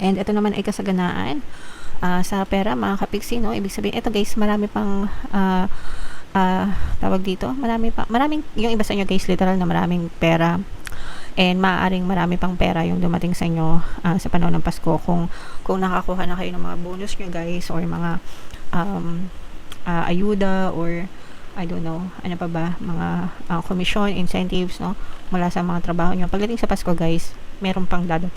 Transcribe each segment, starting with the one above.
And ito naman ay kasaganaan sa pera, mga kapiksi, no? Ibig sabihin, ito guys, marami pang tawag dito, maraming, yung iba sa inyo guys, literal na maraming pera, and maaaring marami pang pera yung dumating sa inyo sa panahon ng Pasko kung nakakuha na kayo ng mga bonus nyo guys, or mga ayuda, or I don't know, ano pa ba, mga commission, incentives, no, mula sa mga trabaho nyo. Pagdating sa Pasko guys, meron pang dadating.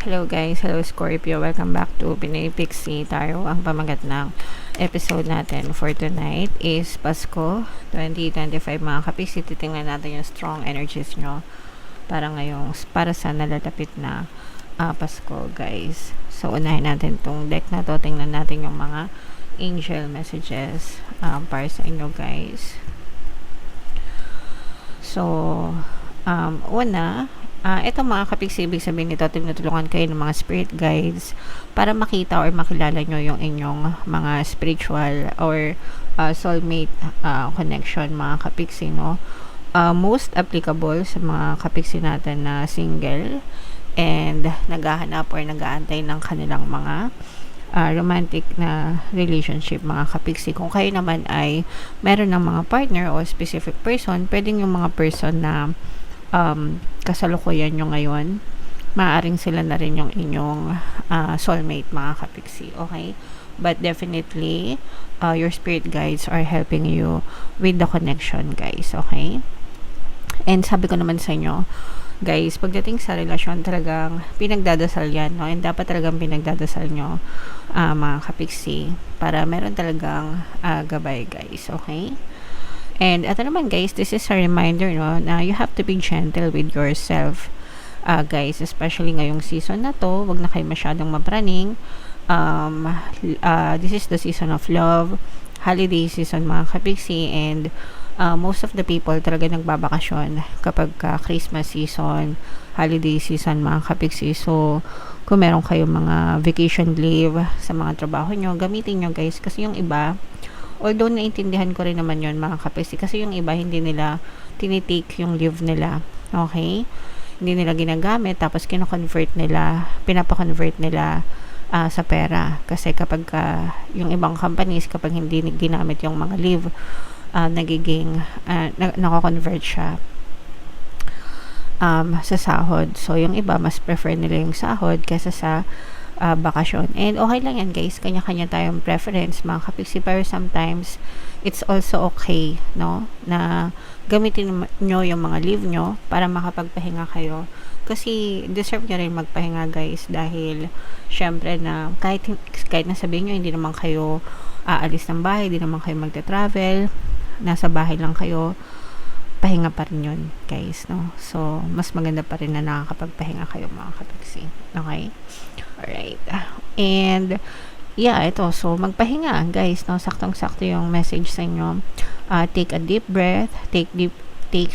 Hello guys, hello Scorpio, welcome back to Pinay Pixie Tarot. Ang pamagat ng episode natin for tonight is Pasko 2025, mga kapiksi. Titingnan natin yung strong energies nyo para sa nalalapit na Pasko guys. So unahin natin tong deck na to, tingnan natin yung mga angel messages para sa inyo guys. So una, ito mga kapiksi, ibig sabihin nito, tinutulungan kayo ng mga spirit guides para makita or makilala nyo yung inyong mga spiritual or soulmate connection, mga kapiksi, no? Most applicable sa mga kapiksi natin na single and naghahanap or nag-aantay ng kanilang mga romantic na relationship, mga kapiksi. Kung kayo naman ay meron ng mga partner o specific person, pwedeng yung mga person na kasalukuyan nyo ngayon, maaaring sila na rin yung inyong soulmate, mga kapiksi, okay? But definitely your spirit guides are helping you with the connection guys, okay? And sabi ko naman sa inyo guys, pagdating sa relasyon, talagang pinagdadasal yan, no? And dapat talagang pinagdadasal nyo, mga kapiksi, para meron talagang gabay guys, okay? And ito naman guys, this is a reminder, no, na you have to be gentle with yourself, guys, especially ngayong season na to. Wag na kayo masyadong mapraning. This is the season of love, holiday season, mga kapiksi, and most of the people talaga nagbabakasyon kapag Christmas season, holiday season, mga kapiksi. So kung meron kayong mga vacation leave sa mga trabaho nyo, gamitin nyo guys, kasi yung iba, although naintindihan ko rin naman yon, mga kapiksi, kasi yung iba hindi nila tinitake yung leave nila, okay? Hindi nila ginagamit, tapos pinapakonvert nila sa pera. Kasi kapag yung ibang companies, kapag hindi ginamit yung mga leave, nagiging nako-convert siya sa sahod. So yung iba mas prefer nila yung sahod kaysa sa bakasyon. And okay lang yan guys, kanya-kanya tayong preference, mga kapiksi, pero sometimes it's also okay, no, na gamitin nyo yung mga leave nyo para makapagpahinga kayo, kasi deserve nyo rin magpahinga guys, dahil syempre na kahit na sabihin nyo hindi naman kayo aalis ng bahay, hindi naman kayo magte-travel, nasa bahay lang kayo, pahinga pa rin yun guys, no? So mas maganda pa rin na nakakapagpahinga kayo, mga kapiksi, okay? Alright. And yeah, ito, so magpahinga guys, no? Saktong-sakto yung message sa inyo. Take a deep breath, take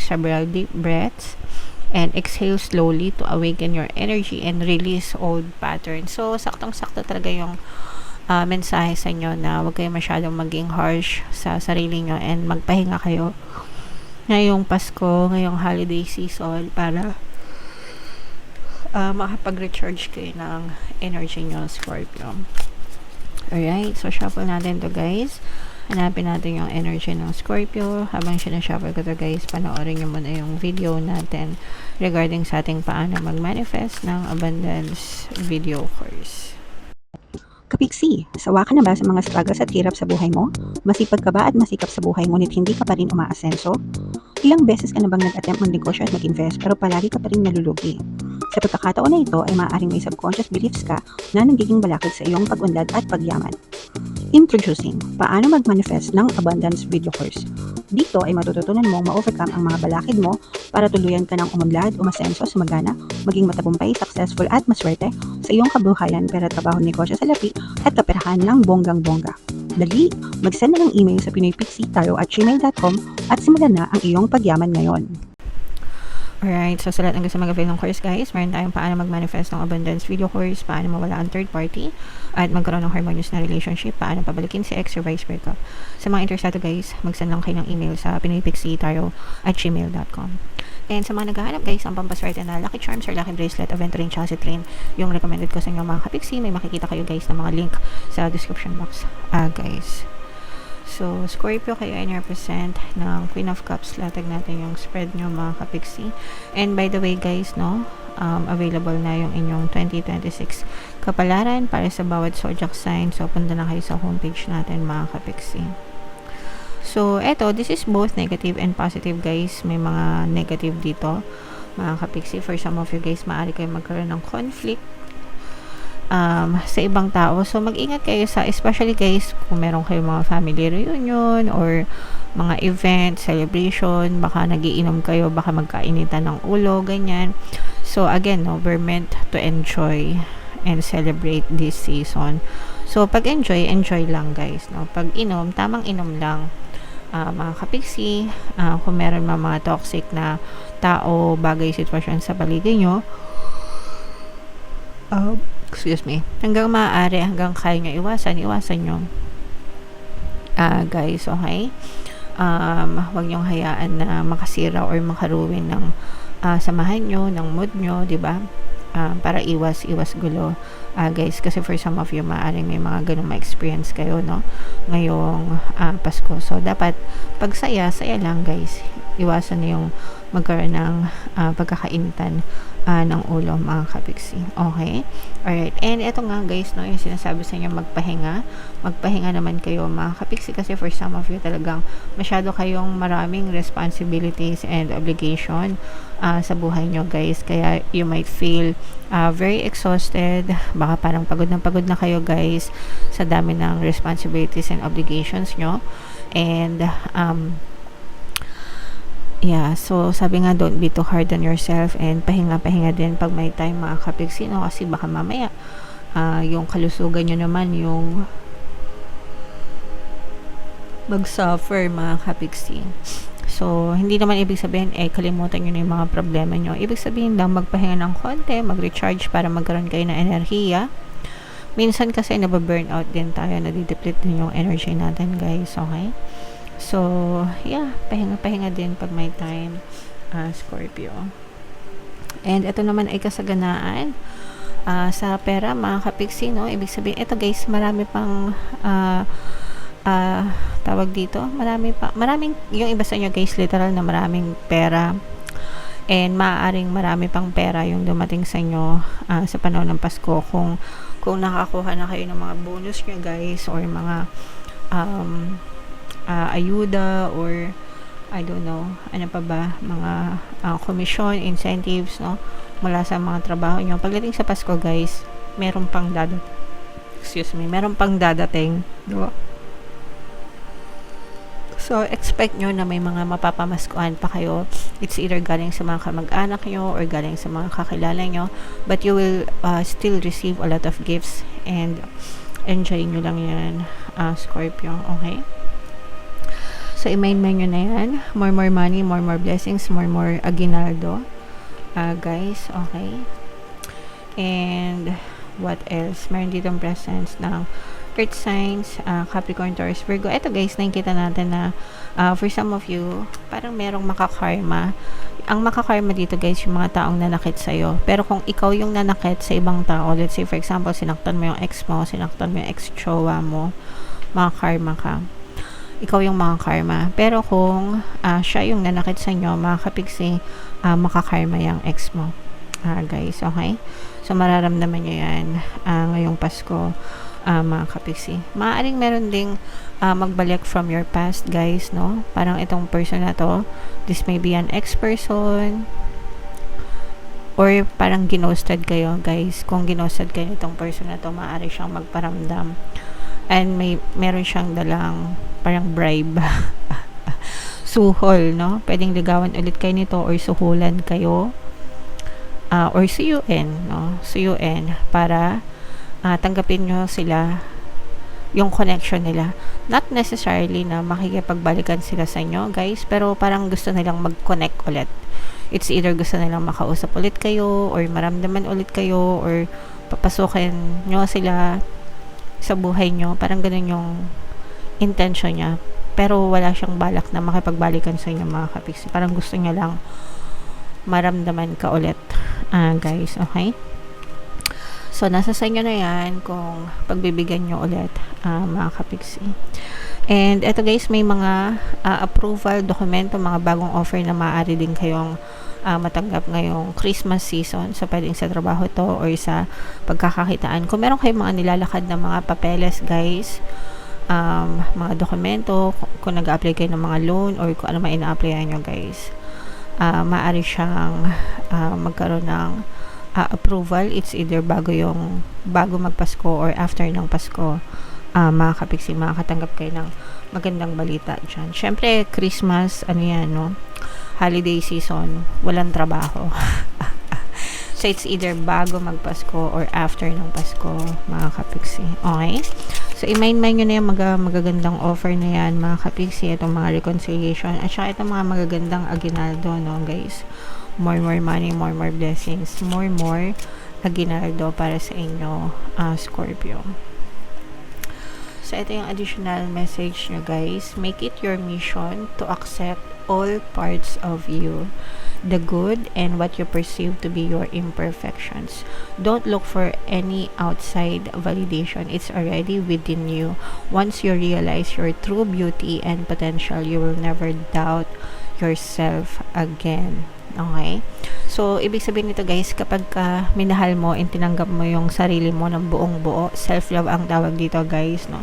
several deep breaths, and exhale slowly to awaken your energy and release old patterns. So saktong-sakto talaga yung mensahe sa inyo, na huwag kayo masyadong maging harsh sa sarili nyo, and magpahinga kayo ngayong Pasko, ngayong holiday season, para makapag-recharge kayo ng energy nyo, Scorpio. Alright, so shuffle natin to guys. Hanapin natin yung energy ng Scorpio. Habang sinashuffle ko to guys, panoorin nyo muna yung video natin regarding sa ating paano mag-manifest ng abundance video course. Kapiksi, sawa ka na ba sa mga struggles at hirap sa buhay mo? Masipag ka ba at masikap sa buhay ngunit hindi ka pa rin umaasenso? Ilang beses ka na bang nag-attempt mag-negosyo at mag-invest pero palagi ka pa rin nalulugi? Sa pagkakataon na ito ay maaaring may subconscious beliefs ka na nagiging balakid sa iyong pag-unlad at pagyaman. Introducing, paano mag-manifest ng abundance video course. Dito ay matututunan mong ma-overcome ang mga balakid mo para tuluyan ka ng umunlad, umasenso, sumagana, maging matagumpay, successful at maswerte sa iyong kabuhayan, pera, trabaho, negosyo sa lapi at kaperahan ng bonggang-bongga. Dali, mag-send na ng email sa pinoypixie@gmail.com at simulan na ang iyong pagyaman ngayon. Alright, so sa lahat ng gusto mag-avail ng course guys, meron tayong paano mag-manifest ng abundance video course, paano mawala ang third party, at magkaroon ng harmonious na relationship, paano pabalikin si ex or vice breakup. Sa mga interesado guys, mag-send lang kayo ng email sa pinoypixietarot@gmail.com. And sa mga naghahanap guys, ang pampaswerte na lucky charms or lucky bracelet, aventurine chassis train, yung recommended ko sa inyo mga kapixie, may makikita kayo guys ng mga link sa description box. Guys. So, Scorpio kayo ay represent ng Queen of Cups. Latag natin yung spread nyo mga kapixie. And by the way guys, no, available na yung inyong 2026 kapalaran para sa bawat zodiac sign. So, punta na kayo sa homepage natin mga kapixie. So, eto, this is both negative and positive guys. May mga negative dito mga kapixie. For some of you guys, maaari kayo magkaroon ng conflict sa ibang tao. So, mag-ingat kayo sa, especially guys, kung meron kayo mga family reunion or mga event, celebration, baka nagiinom kayo, baka magkainitan ng ulo, ganyan. So, again, no, we're meant to enjoy and celebrate this season. So, pag enjoy lang guys, no. Pag inom, tamang inom lang. Mga kapixie, kung meron mga toxic na tao, bagay, sitwasyon sa paligid nyo, excuse me, hanggang maaari, hanggang kaya nyo iwasan nyo. Guys, okay? Huwag nyong hayaan na makasira or makaruwin ng samahan nyo, ng mood nyo, diba? Para iwas gulo. Guys, kasi for some of you, maaaring may mga ganun ma-experience kayo, no? Ngayong Pasko. So, dapat, pagsaya lang, guys. Iwasan na yung magkaroon ng pagkakainitan ng ulo, mga kapixie. Okay? Alright. And ito nga, guys, no, yung sinasabi sa inyo, magpahinga naman kayo, mga kapixie, kasi for some of you, talagang masyado kayong maraming responsibilities and obligation sa buhay nyo, guys. Kaya you might feel very exhausted. Baka parang pagod na kayo, guys, sa dami ng responsibilities and obligations nyo. And yeah, so sabi nga, don't be too hard on yourself, and pahinga din pag may time, mga kapixie, no? Kasi baka mamaya yung kalusugan nyo naman yung mag-suffer, mga kapixie. So, hindi naman ibig sabihin, kalimutan nyo na yung mga problema nyo. Ibig sabihin lang, magpahinga ng konti, mag-recharge para magkaroon kayo ng enerhiya. Minsan kasi nababurnout din tayo, nadideplete din yung energy natin, guys, okay? So, yeah, pahinga din pag may time, Scorpio. And ito naman ay kasaganaan sa pera, mga kapixie, no? Ibig sabihin, ito guys, marami pang tawag dito, maraming, yung iba sa inyo guys, literal na maraming pera, and maaaring marami pang pera yung dumating sa inyo sa panahon ng Pasko, kung nakakuha na kayo ng mga bonus nyo, guys, or mga ayuda, or I don't know, ano pa ba, mga commission, incentives, no, mula sa mga trabaho nyo. Pagdating sa Pasko, guys, meron pang dadating, diba? So, expect nyo na may mga mapapamaskuhan pa kayo. It's either galing sa mga kamag-anak nyo or galing sa mga kakilala nyo, but you will still receive a lot of gifts, and enjoy nyo lang yan, Scorpio, okay? So, i-main nyo na yan. More money, more blessings, more aguinaldo, guys, okay? And what else? Meron ditong presence ng Earth signs, Capricorn, Taurus, Virgo. Ito guys, nakikita natin na for some of you, parang merong makakarma. Ang makakarma dito guys, yung mga taong nanakit sa'yo. Pero kung ikaw yung nanakit sa ibang tao, let's say for example, sinaktan mo yung ex mo, sinaktan mo yung ex-chowa mo, makakarma ka. Ikaw yung makakarma. Pero kung siya yung nanakit sa inyo, mga kapixie, makakarma yung ex mo. Guys, okay? So, mararamdaman nyo yan ngayong Pasko, mga kapixie. Maaaring meron ding magbalik from your past, guys, no? Parang itong person na to, this may be an ex-person, or parang ginosted kayo, guys. Kung ginosted kayo itong person na to, maaari siyang magparamdam, and meron siyang dalang parang bribe. Suhol, no? Pwedeng ligawan ulit kayo nito, or suhulan kayo, or suyuin, no? Suyuin para tanggapin nyo sila, yung connection nila. Not necessarily na makikipagbalikan sila sa inyo, guys, pero parang gusto nilang mag-connect ulit. It's either gusto nilang makausap ulit kayo, or maramdaman ulit kayo, or papasukin nyo sila sa buhay nyo. Parang ganun yung intention niya. Pero wala siyang balak na makipagbalikan sa inyo, mga kapiksi. Parang gusto niya lang maramdaman ka ulit, guys. Okay? So, nasa sa inyo na yan kung pagbibigyan nyo ulit, mga kapiksi. And eto guys, may mga approval dokumento, mga bagong offer na maaari din kayong matanggap ngayong Christmas season. So, pwedeng sa trabaho to or sa pagkakakitaan. Kung meron kayong mga nilalakad na mga papeles, guys, mga dokumento, kung nag-apply kayo ng mga loan or kung ano man ina-applyan nyo, guys, maaari siyang magkaroon ng approval. It's either bago magpasko or after ng Pasko. Mga kapiksi, makakatanggap kayo ng magandang balita dyan. Syempre, Christmas, ano yan, no? Holiday season, walang trabaho. So, it's either bago magpasko or after ng Pasko, mga kapiksi. Okay? So, i-mind nyo na yung magagandang offer na yan, mga kapiksi, itong mga reconciliation, at saka itong mga magagandang aguinaldo, no, guys? More money, more blessings, more aguinaldo para sa inyo, Scorpio. So, ito yung additional message nyo, guys. Make it your mission to accept all parts of you, the good and what you perceive to be your imperfections. Don't look for any outside validation. It's already within you. Once you realize your true beauty and potential, you will never doubt yourself again. Okay? So, ibig sabihin nito, guys, kapag minahal mo and tinanggap mo yung sarili mo ng buong buo, self-love ang tawag dito, guys, no?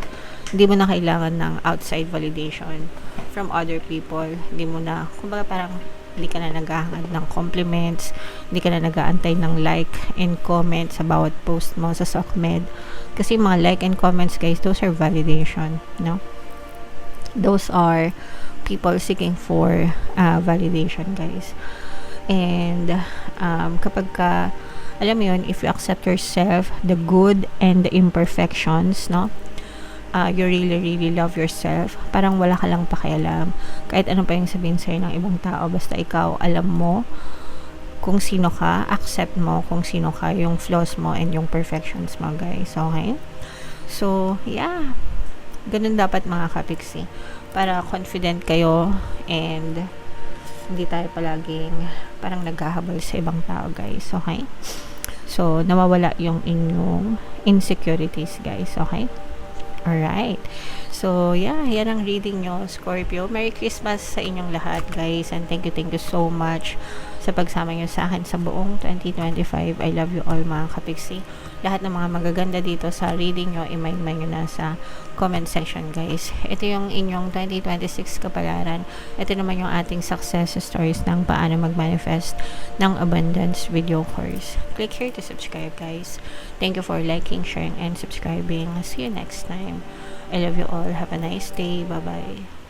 Hindi mo na kailangan ng outside validation from other people. Hindi mo na, kumbaga parang, hindi ka na naghahangad ng compliments, hindi ka na nag-aantay ng like and comments sa bawat post mo sa SOCMED. Kasi mga like and comments, guys, those are validation, no? Those are people seeking for validation, guys. And kapag alam mo yun, if you accept yourself, the good and the imperfections, no? You really love yourself. Parang wala ka lang pakialam. Kahit ano pa yung sabihin sa'yo ng ibang tao, basta ikaw, alam mo kung sino ka, accept mo kung sino ka, yung flaws mo and yung perfections mo, guys. Okay? So, yeah. Ganun dapat, mga kapiksi. Para confident kayo and hindi tayo palaging parang naghahabol sa ibang tao, guys. Okay? So, nawawala yung inyong insecurities, guys. Okay? Alright. So, yeah, yan ang reading nyo, Scorpio. Merry Christmas sa inyong lahat, guys. And thank you so much sa pagsama nyo sa akin sa buong 2025. I love you all, mga kapiksi. Lahat ng mga magaganda dito sa reading nyo, i-mind nyo na sa comment section, guys. Ito yung inyong 2026 kapalaran. Ito naman yung ating success stories ng paano mag-manifest ng abundance video course. Click here to subscribe, guys. Thank you for liking, sharing, and subscribing. See you next time. I love you all. Have a nice day. Bye-bye.